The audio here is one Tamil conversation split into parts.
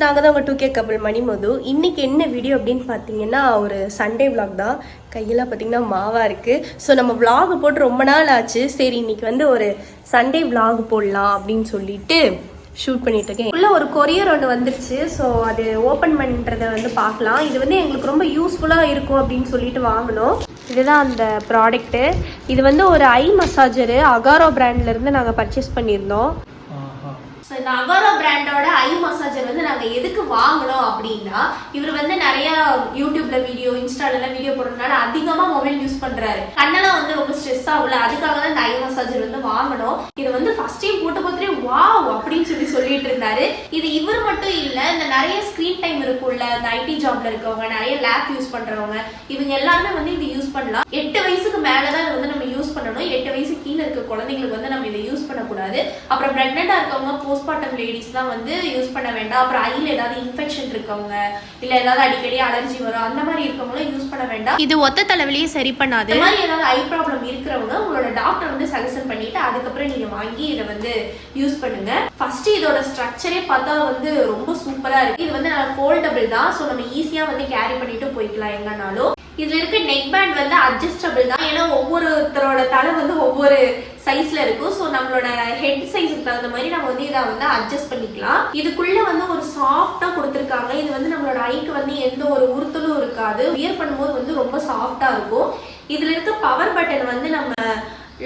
நாங்கள் தான் உங்கள் 2K கப்பல் மணிமது. இன்றைக்கி என்ன வீடியோ அப்படின்னு பார்த்தீங்கன்னா ஒரு சண்டே விளாக் தான். கையெல்லாம் பார்த்தீங்கன்னா மாவாக இருக்குது. ஸோ நம்ம விளாக் போட்டு ரொம்ப நாள் ஆச்சு. சரி இன்றைக்கி வந்து ஒரு சண்டே விளாக் போடலாம் அப்படின்னு சொல்லிட்டு ஷூட் பண்ணிட்டு இருக்கேன். உள்ள ஒரு கொரியர் ஒன்று வந்துருச்சு. ஸோ அது ஓப்பன் பண்ணுறதை வந்து பார்க்கலாம். இது வந்து எங்களுக்கு ரொம்ப யூஸ்ஃபுல்லாக இருக்கும் அப்படின்னு சொல்லிட்டு வாங்கினோம். இதுதான் அந்த ப்ராடக்ட்டு. இது வந்து ஒரு ஐ மசாஜரு அகாரோ பிராண்ட்லேருந்து நாங்கள் பர்ச்சேஸ் பண்ணியிருந்தோம். ஸோ இந்த அகாரோ பிராண்டோட ஐ மசாஜர் வந்து நாங்கள் எதுக்கு வாங்கினோம் அப்படின்னா, இவர் வந்து நிறைய யூடியூப்ல வீடியோ, இன்ஸ்டாலெல்லாம் வீடியோ போடுறதுனால அதிகமாக மொபைல் யூஸ் பண்ணுறாரு. கண்ணெல்லாம் வந்து ரொம்ப ஸ்ட்ரெஸ் ஆகல. அதுக்காக தான் இந்த ஐ மசாஜர் வந்து வாங்கினோம். இது வந்து ஃபர்ஸ்ட் டைம் போட்டு பார்த்துட்டு வாவ் அப்படின்னு சொல்லிட்டு இருந்தாரு. இது இவர் மட்டும் இல்லை, இந்த நிறைய ஸ்க்ரீன் டைம் இருக்குள்ள இந்த ஐடி ஜாப்ல இருக்கவங்க, நிறைய லேப் யூஸ் பண்றவங்க, இவங்க எல்லாருமே வந்து இது யூஸ் பண்ணலாம். 8 வயசுக்கு மேலதான் இதை வந்து நம்ம யூஸ் பண்ணணும். 8 வயசு கீழே இருக்க குழந்தைங்களுக்கு வந்து நம்ம இதை யூஸ் பண்ணக்கூடாது. அப்புறம் பிரெக்னெண்டா இருக்கவங்க, போஸ்ட்மார்ட்டம் லேடிஸ் தான் வந்து யூஸ் பண்ண வேண்டாம். அப்புறம் ஐல ஏதாவது இன்ஃபெக்ஷன் இருக்கவங்க, இல்ல ஏதாவது அடிக்கடி அலர்ஜி வரும், அந்த மாதிரி இருக்கவங்களும் யூஸ் பண்ண வேண்டாம். இது ஒத்த தலைவலியே சரி பண்ணாது. இந்த மாதிரி ஏதாவது ஐ ப்ராப்ளம் இருக்கிறவங்க உங்களோட டாக்டர் வந்து சஜஷன் பண்ணிட்டு அதுக்கப்புறம் நீங்க வாங்கி இதை வந்து யூஸ் பண்ணுங்க. ஃபர்ஸ்ட் இதோட ஸ்ட்ரக்சரே பார்த்தா வந்து ரொம்ப சூப்பரா இருக்கு. இது வந்து நல்லா ஃபோல்டபிள் தான். ஸோ நம்ம ஈஸியா வந்து கேரி பண்ணிட்டு போய்க்கலாம் எங்கனாலும். இதுல இருக்க நெக் பேண்ட் வந்து அட்ஜஸ்டபிள் தான். ஏன்னா ஒவ்வொருத்தரோட தலை வந்து ஒவ்வொரு சைஸ்ல இருக்கும். ஸோ நம்மளோட ஹெட் சைஸுக்கு தகுந்த மாதிரி நம்ம வந்து இதை வந்து அட்ஜஸ்ட் பண்ணிக்கலாம். இதுக்குள்ள வந்து ஒரு சாஃப்டா கொடுத்துருக்காங்க. இது வந்து நம்மளோட ஐக்கு வந்து எந்த ஒரு உறுத்தலும் இருக்காது. வியர் பண்ணும்போது வந்து ரொம்ப சாஃப்டா இருக்கும். இதுல இருக்க பவர் பட்டன் வந்து நம்ம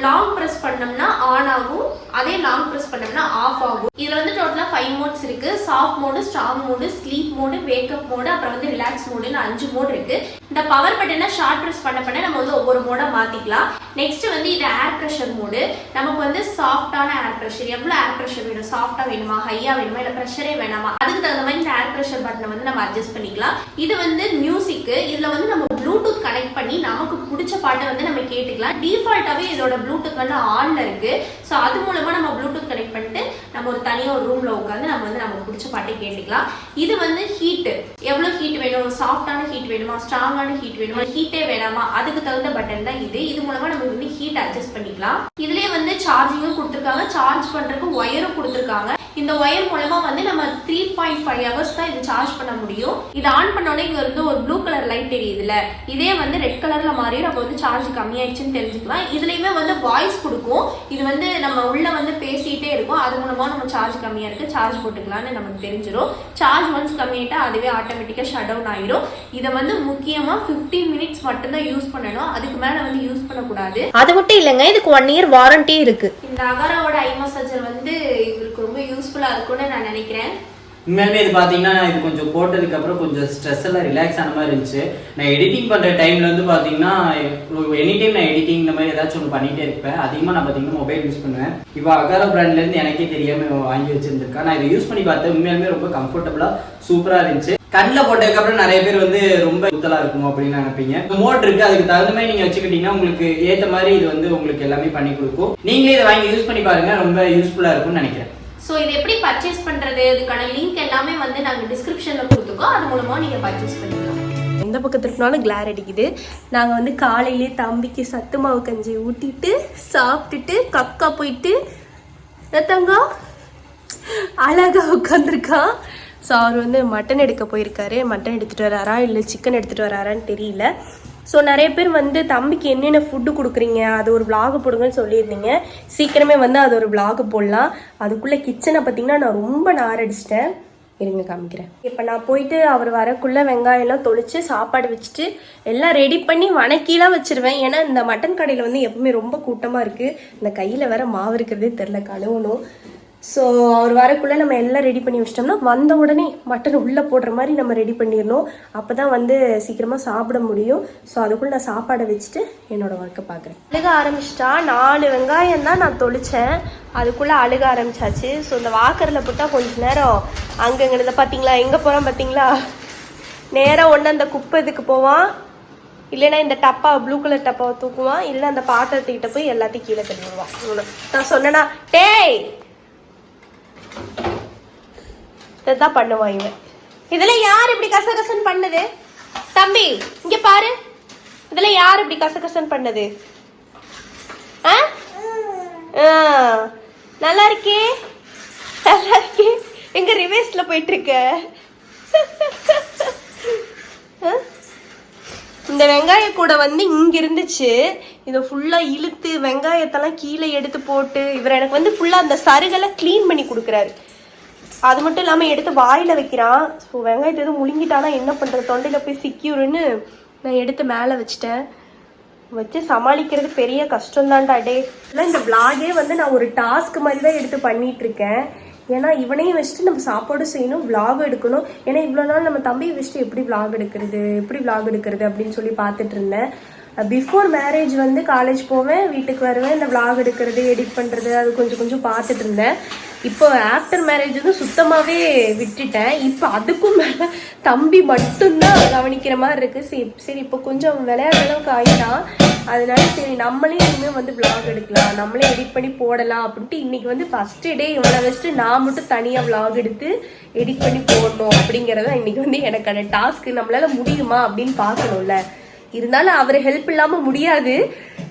லாங் ப்ரெஸ் பண்ணோம்னா ஆன் ஆகும், அதே லாங் ப்ரெஸ் பண்ணோம்னா ஆஃப் ஆகும். இதுல வந்து டோட்டலா 5 மோட்ஸ் இருக்கு. Soft mode, strong mode, sleep mode, wake up mode, அப்புறம் வந்து ரிலாக்ஸ் மோடுன்னு 5 மோடு இருக்கு. இந்த பவர் பட்டனை ஷார்ட் ப்ரெஸ் பண்ண நம்ம வந்து ஒவ்வொரு மோட மாத்திக்கலாம். நெக்ஸ்ட் வந்து இது ஏர் ப்ரெஷர் மோடு. நமக்கு வந்து சாஃப்டான ஏர் ப்ரெஷர், எவ்வளவு ஏர் ப்ரெஷர் வேணும், சாஃப்டா வேணுமா, ஹையா வேணுமா, இல்ல ப்ரெஷரே வேணாமா, அதுக்கு தகுந்த மாதிரி இந்த ஏர் ப்ரெஷர் பட்டனை வந்து நம்ம அட்ஜஸ்ட் பண்ணிக்கலாம். இது வந்து மியூசிக். இதுல வந்து நம்ம ப்ளூடூத் கனெக்ட் பண்ணி நமக்கு பிடிச்ச பாட்டை வந்து நம்ம கேட்டுக்கலாம். டிஃபால்ட்டாவே இதோட ப்ளூடூத் வந்து ஆன்ல இருக்கு. ஸோ அது மூலமா நம்ம ப்ளூடூத் கனெக்ட் பண்ணிட்டு நம்ம ஒரு தனியா ஒரு ரூம்ல உட்காந்து நம்ம வந்து நமக்கு பிடிச்ச பாட்டை கேட்டுக்கலாம். இது வந்து ஹீட், எவ்வளவு ஹீட் வேணும், சாஃப்டான ஹீட் வேணுமா, ஸ்ட்ராங்கான ஹீட் வேணுமா, ஹீட்டே வேணாமா, அதுக்கு தகுந்த பட்டன் தான் இது. இது மூலமா நம்ம வந்து ஹீட் அட்ஜஸ்ட் பண்ணிக்கலாம். இதுலயே வந்து சார்ஜிங்கும் கொடுத்துருக்காங்க. சார்ஜ் பண்றதுக்கு ஒயரும் கொடுத்துருக்காங்க. இந்த ஒயர் மூலமா வந்து நம்ம 3.5 ஹவர்ஸ் தான் இது சார்ஜ் பண்ண முடியும். இது ஆன் பண்ணோடனே இங்க வந்து ஒரு ப்ளூ கலர் லைட் தெரியுதுல, இதே வந்து ரெட் கலர்ல மாறி நம்ம வந்து சார்ஜ் கம்மியாயிடுச்சுன்னு தெரிஞ்சுக்கலாம். இதுலயுமே வந்து வாய்ஸ் கொடுக்கும். இது வந்து நம்ம உள்ள வந்து பேசிட்டே இருக்கும். அது மூலமா நம்ம சார்ஜ் கம்மியா இருக்கு, சார்ஜ் போட்டுக்கலாம்னு நமக்கு தெரிஞ்சிடும். சார்ஜ் ஒன்ஸ் கம்மியாயிட்டா அதுவே ஆட்டோமேட்டிக்கா ஷட் டவுன் ஆயிரும். இதை வந்து முக்கியமா 15 மினிட்ஸ் மட்டும்தான் யூஸ் பண்ணணும். அதுக்கு மேல வந்து யூஸ் பண்ணக்கூடாது. அது மட்டும் இல்லைங்க, இதுக்கு 1 இயர் வாரண்டி இருக்கு. இந்த அகாராவோட ஐ மசாஜர் வந்து இவருக்கு ரொம்ப யூஸ்ஃபுல்லா இருக்கும்னு நான் நினைக்கிறேன். உண்மையாலுமே இது பார்த்தீங்கன்னா இது கொஞ்சம் போட்டதுக்கு அப்புறம் கொஞ்சம் ஸ்ட்ரெஸ் எல்லாம் ரிலாக்ஸ் ஆன மாதிரி இருந்துச்சு. நான் எடிட்டிங் பண்ணுற டைம்ல வந்து பார்த்தீங்கன்னா எனி டைம் நான் எடிட்டிங் இந்த மாதிரி ஏதாச்சும் ஒன்று பண்ணிட்டே இருப்பேன். அதிகமாக நான் பார்த்தீங்கன்னா மொபைல் யூஸ் பண்ணுவேன். இப்போ அகாரா பிராண்ட்லேருந்து எனக்கே தெரியாமல் வாங்கி வச்சிருந்துருக்கேன். நான் இதை யூஸ் பண்ணி பார்த்தேன். உண்மையாலுமே ரொம்ப கம்ஃபர்டபுளாக சூப்பராக இருந்துச்சு. கண்ணில் போட்டதுக்கு அப்புறம் நிறைய பேர் வந்து ரொம்ப சுத்தலா இருக்கும் அப்படின்னு நினைப்பீங்க. மோட் இருக்கு, அதுக்கு தகுந்த மாதிரி நீங்க வச்சுக்கிட்டீங்கன்னா உங்களுக்கு ஏற்ற மாதிரி இது வந்து உங்களுக்கு எல்லாமே பண்ணி கொடுக்கும். நீங்களே இதை வாங்கி யூஸ் பண்ணி பாருங்க, ரொம்ப யூஸ்ஃபுல்லா இருக்கும்னு நினைக்கிறேன். ஸோ இது எப்படி பர்ச்சேஸ் பண்ணுறது, இதுக்கான லிங்க் எல்லாமே வந்து நாங்கள் டிஸ்கிரிப்ஷனில் கொடுத்துருக்கோம். அது மூலமாக நீங்கள் பர்ச்சேஸ் பண்ணிக்கலாம். எந்த பக்கத்துக்குனாலும் கிளார் அடிக்குது. நாங்கள் வந்து காலையிலே தம்பிக்கு சத்து மாவு கஞ்சி ஊட்டிட்டு சாப்பிட்டுட்டு கக்கா போயிட்டு தங்கம் அழகா உட்காந்துருக்கான். ஸோ அவர் வந்து மட்டன் எடுக்க போயிருக்காரு. மட்டன் எடுத்துகிட்டு வராரா இல்லை சிக்கன் எடுத்துகிட்டு வராரான்னு தெரியல. ஸோ நிறைய பேர் வந்து தம்பிக்கு என்னென்ன ஃபுட்டு கொடுக்குறீங்க அது ஒரு விளாக் போடுங்கன்னு சொல்லியிருந்தீங்க. சீக்கிரமே வந்து அது ஒரு விளாக் போடலாம். அதுக்குள்ளே கிச்சனை பார்த்தீங்கன்னா நான் ரொம்ப நாரடிச்சிட்டேன். இருங்க காமிக்கிறேன். இப்போ நான் போயிட்டு அவர் வரக்குள்ளே வெங்காயம்லாம் தொளிச்சு சாப்பாடு வச்சுட்டு எல்லாம் ரெடி பண்ணி வணக்கிலாம் வச்சிருவேன். ஏன்னா இந்த மட்டன் கடையில் வந்து எப்பவுமே ரொம்ப கூட்டமாக இருக்குது. இந்த கையில் வேற மாவு இருக்கிறதே தெரில, கழுவணும். ஸோ அவர் வரக்குள்ளே நம்ம எல்லாம் ரெடி பண்ணி வச்சிட்டோம்னா வந்த உடனே மட்டன் உள்ளே போடுற மாதிரி நம்ம ரெடி பண்ணிடணும். அப்போ தான் வந்து சீக்கிரமாக சாப்பிட முடியும். ஸோ அதுக்குள்ளே நான் சாப்பாடை வச்சுட்டு என்னோடய ஒர்க்கை பார்க்குறேன். அழுக ஆரம்பிச்சிட்டா. 4 வெங்காயம் தான் நான் தொளித்தேன். அதுக்குள்ளே அழுக ஆரம்பிச்சாச்சு. ஸோ இந்த வாக்கரில் போட்டால் கொஞ்சம் நேரம் அங்கங்கிட்ட பார்த்தீங்களா, எங்கே போகிறான் பார்த்தீங்களா, நேராக ஒன்று அந்த குப்பை இதுக்கு போவான், இல்லைன்னா இந்த டப்பா ப்ளூ கலர் டப்பாவை தூக்குவான், இல்லைன்னா அந்த பாத்திரத்துக்கிட்ட போய் எல்லாத்தையும் கீழே தள்ளி விடுவான். நான் சொன்னேன்னா டேய் இதான் பண்ணுவான் இவன். இதுல யார் இப்படி கசகசன் பண்ணது? தம்பி இங்க பாரு, இதுல யார் இப்படி கசகசன் பண்ணது? நல்லா இருக்கே, நல்லா இருக்கே. எங்க ரிவேஸ்ல போயிட்டு இருக்க? இந்த வெங்காய கூட வந்து இங்க இருந்துச்சு, இதை ஃபுல்லா இழுத்து வெங்காயத்தெல்லாம் கீழே எடுத்து போட்டு இவர் எனக்கு வந்து ஃபுல்லா அந்த சருகெல்லாம் கிளீன் பண்ணி கொடுக்குறாரு. அது மட்டும் இல்லாம எடுத்து வாயில வைக்கிறான். ஸோ வெங்காயத்தை எதுவும் முழுங்கிட்டானா என்ன பண்றது, தொண்டையில போய் சிக்கிருன்னு நான் எடுத்து மேலே வச்சுட்டேன். வச்சு சமாளிக்கிறது பெரிய கஷ்டம் தான்டா டே. இல்லை இந்த விளாகே வந்து நான் ஒரு டாஸ்க் மாதிரி தான் எடுத்து பண்ணிட்டு இருக்கேன். ஏன்னா இவனையும் வச்சுட்டு நம்ம சாப்பாடு செய்யணும், விளாக் எடுக்கணும். ஏன்னா இவ்வளோ நாள் நம்ம தம்பியை வச்சுட்டு எப்படி விளாக் எடுக்கிறது அப்படின்னு சொல்லி பார்த்துட்டு இருந்தேன். பிஃபோர் மேரேஜ் வந்து காலேஜ் போவேன், வீட்டுக்கு வருவேன், இந்த விளாக் எடுக்கிறது எடிட் பண்ணுறது அது கொஞ்சம் பார்த்துட்டு இருந்தேன். இப்போ ஆஃப்டர் மேரேஜ் வந்து சுத்தமாகவே விட்டுட்டேன். இப்போ அதுக்கும் மேலே தம்பி மட்டும்தான் கவனிக்கிற மாதிரி இருக்குது. சரி இப்போ கொஞ்சம் விளையாடுற அளவுக்கு ஆகிட்டான். அதனால சரி நம்மளே இனிமேல் வந்து விளாக் எடுக்கலாம், நம்மளே எடிட் பண்ணி போடலாம் அப்படின்ட்டு இன்னைக்கு வந்து ஃபஸ்ட்டு டே இவனை வச்சுட்டு நான் மட்டும் தனியாக விளாக் எடுத்து எடிட் பண்ணி போடணும் அப்படிங்கிறத இன்னைக்கு வந்து எனக்கான டாஸ்க்கு. நம்மளால முடியுமா அப்படின்னு பார்க்கணும்ல, இருந்தாலும் அவர் ஹெல்ப் இல்லாமல் முடியாது.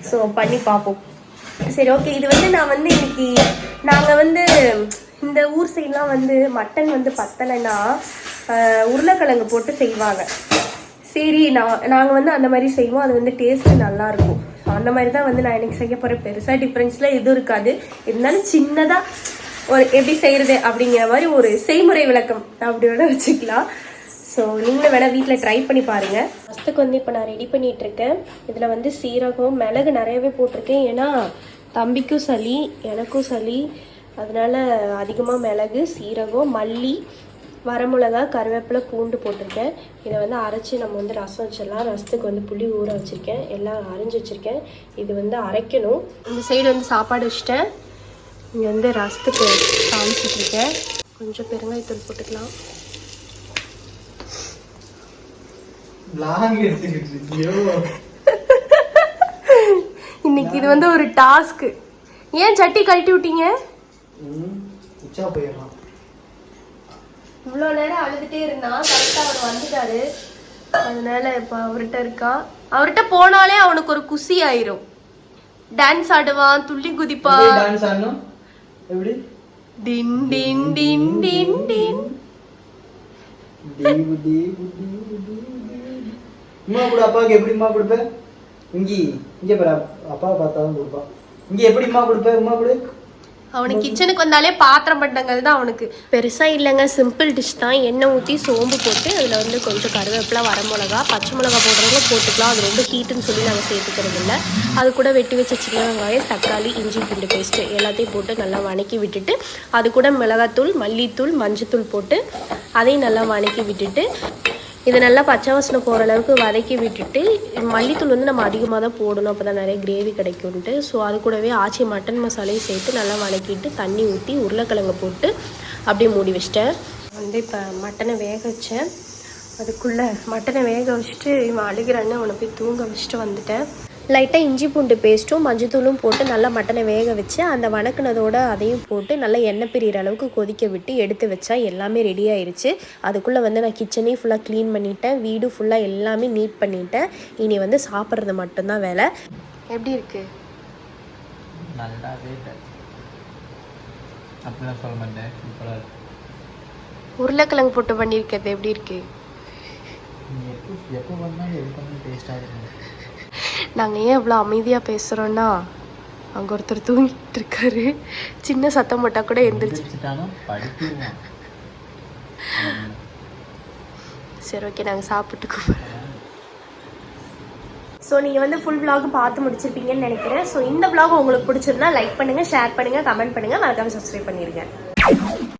ஸோ பண்ணி பார்ப்போம். சரி ஓகே. இது வந்து நான் வந்து இன்னைக்கு நாங்கள் வந்து இந்த ஊர் சைட்லாம் வந்து மட்டன் வந்து பத்தலைன்னா உருளைக்கிழங்கு போட்டு செய்வாங்க. சரி நாங்கள் வந்து அந்த மாதிரி செய்வோம். அது வந்து டேஸ்ட்டு நல்லாயிருக்கும். அந்த மாதிரி தான் வந்து நான் எனக்கு செய்ய போகிறேன். பெருசாக டிஃப்ரென்ஸ்லாம் எதுவும் இருக்காது. இருந்தாலும் சின்னதாக ஒரு எப்படி செய்கிறது அப்படிங்கிற மாதிரி ஒரு செய்முறை விளக்கம் அப்படியோட வச்சுக்கலாம். ஸோ நீங்களும் வேணால் வீட்டில் ட்ரை பண்ணி பாருங்கள். ஃபஸ்ட்டுக்கு வந்து இப்போ நான் ரெடி பண்ணிகிட்ருக்கேன். இதில் வந்து சீரகம் மிளகு நிறையவே போட்டிருக்கேன். ஏன்னா தம்பிக்கும் சளி எனக்கும் சளி, அதனால் அதிகமாக மிளகு சீரகம் மல்லி வரமிளகா கருவேப்பிலை பூண்டு போட்டிருக்கேன். இதை வந்து அரைச்சி நம்ம வந்து ரசம் வச்சிடலாம். ரசத்துக்கு வந்து புளி ஊற வச்சுருக்கேன், எல்லாம் அரைஞ்சி வச்சுருக்கேன். இது வந்து அரைக்கணும். இந்த சைடு வந்து சாப்பாடு வச்சுட்டேன். இங்கே வந்து ரசத்துக்கு காமிச்சிட்ருக்கேன். கொஞ்சம் பெருங்காயத்தூள் போட்டுக்கலாம். இன்னைக்கு இது வந்து ஒரு டாஸ்க். ஏன் சட்டி கழட்டி விட்டீங்க? இவ்வளோ நேரம் அழுதுட்டே இருந்தான். கரெக்டாக அவர் வந்துட்டாரு. அதனால இப்போ அவர்கிட்ட இருக்கான். அவர்கிட்ட போனாலே அவனுக்கு ஒரு குசி ஆயிரும். டான்ஸ் ஆடுவான், துள்ளி குதிப்பா. டின் டின் டின் டின் டின். அப்பாவுக்கு எப்படிமா கொடுப்ப? இங்க பாரு, அப்பாவை பார்த்தாதான் கொடுப்பா. இங்க எப்படிமா கொடுப்ப? உமா கொடு. அவனுக்கு கிச்சனுக்கு வந்தாலே பாத்திரம் பண்டங்கள் தான் அவனுக்கு. பெருசாக இல்லைங்க, சிம்பிள் டிஷ் தான். எண்ணெய் ஊற்றி சோம்பு போட்டு அதில் வந்து கொஞ்சம் கருவேப்பிலை வரமிளகா பச்சை மிளகா போடுறவங்க போட்டுக்கலாம். அது ரொம்ப ஹீட்டுன்னு சொல்லி நாங்கள் சேர்த்துக்கிறது இல்லை. அது கூட வெட்டி வச்ச சின்ன வெங்காயம் தக்காளி இஞ்சி பூண்டு பேஸ்ட்டு எல்லாத்தையும் போட்டு நல்லா வணக்கி விட்டுட்டு அது கூட மிளகாத்தூள் மல்லித்தூள் மஞ்சத்தூள் போட்டு அதையும் நல்லா வணக்கி விட்டுட்டு இதை நல்லா பச்சை வாசனை போகிற அளவுக்கு வதக்கி விட்டுட்டு மல்லித்தூள் வந்து நம்ம அதிகமாக தான் போடணும், அப்போ தான் நிறைய கிரேவி கிடைக்கும்ட்டு. ஸோ அது கூடவே ஆச்சி மட்டன் மசாலையும் சேர்த்து நல்லா வதக்கிட்டு தண்ணி ஊற்றி உருளைக்கிழங்கு போட்டு அப்படியே மூடி வச்சிட்டேன். வந்து இப்போ மட்டனை வேக வச்சேன். அதுக்குள்ளே மட்டனை வேக வச்சுட்டு இவன் அழுகிறான்னு அவனை போய் தூங்க வச்சுட்டு வந்துட்டேன். லைட்டாக இஞ்சி பூண்டு பேஸ்ட்டும் மஞ்சத்தூளும் போட்டு நல்லா மட்டனை வேக வச்சு அந்த வணக்கினதோடு அதையும் போட்டு நல்லா எண்ணெய் பிரிகிற அளவுக்கு கொதிக்க விட்டு எடுத்து வச்சா எல்லாமே ரெடி ஆயிடுச்சு. அதுக்குள்ளே வந்து நான் கிச்சனையும் ஃபுல்லாக க்ளீன் பண்ணிட்டேன், வீடு ஃபுல்லாக எல்லாமே நீட் பண்ணிட்டேன். இனி வந்து சாப்பிட்றது மட்டும்தான் வேலை. எப்படி இருக்கு? நல்லாவே இல்லை, அப்படிலாம் சொல்ல மாட்டேன். சூப்பராக இருக்கு. உருளைக்கிழங்கு போட்டு பண்ணியிருக்கிறது எப்படி இருக்கு? எப்போ பண்ணாலும் எப்போ டேஸ்ட்டாக இருக்கும். நாங்கள் ஏன் இவ்வளோ அமைதியாக பேசுகிறோன்னா அங்கே ஒருத்தர் தூங்கிட்டு இருக்காரு. சின்ன சத்தம் போட்டால் கூட எந்திரிச்சிட்டாலும் படிக்குவோம். சரி ஓகே, நாங்கள் சாப்பிட்டு கூப்பிட்றோம். ஸோ நீங்கள் வந்து ஃபுல் vlog பார்த்து முடிச்சிருப்பீங்கன்னு நினைக்கிறேன். ஸோ இந்த vlog உங்களுக்கு பிடிச்சிருந்தா லைக் பண்ணுங்கள், ஷேர் பண்ணுங்கள், கமெண்ட் பண்ணுங்கள், மறக்காம சப்ஸ்கிரைப் பண்ணிடுங்க.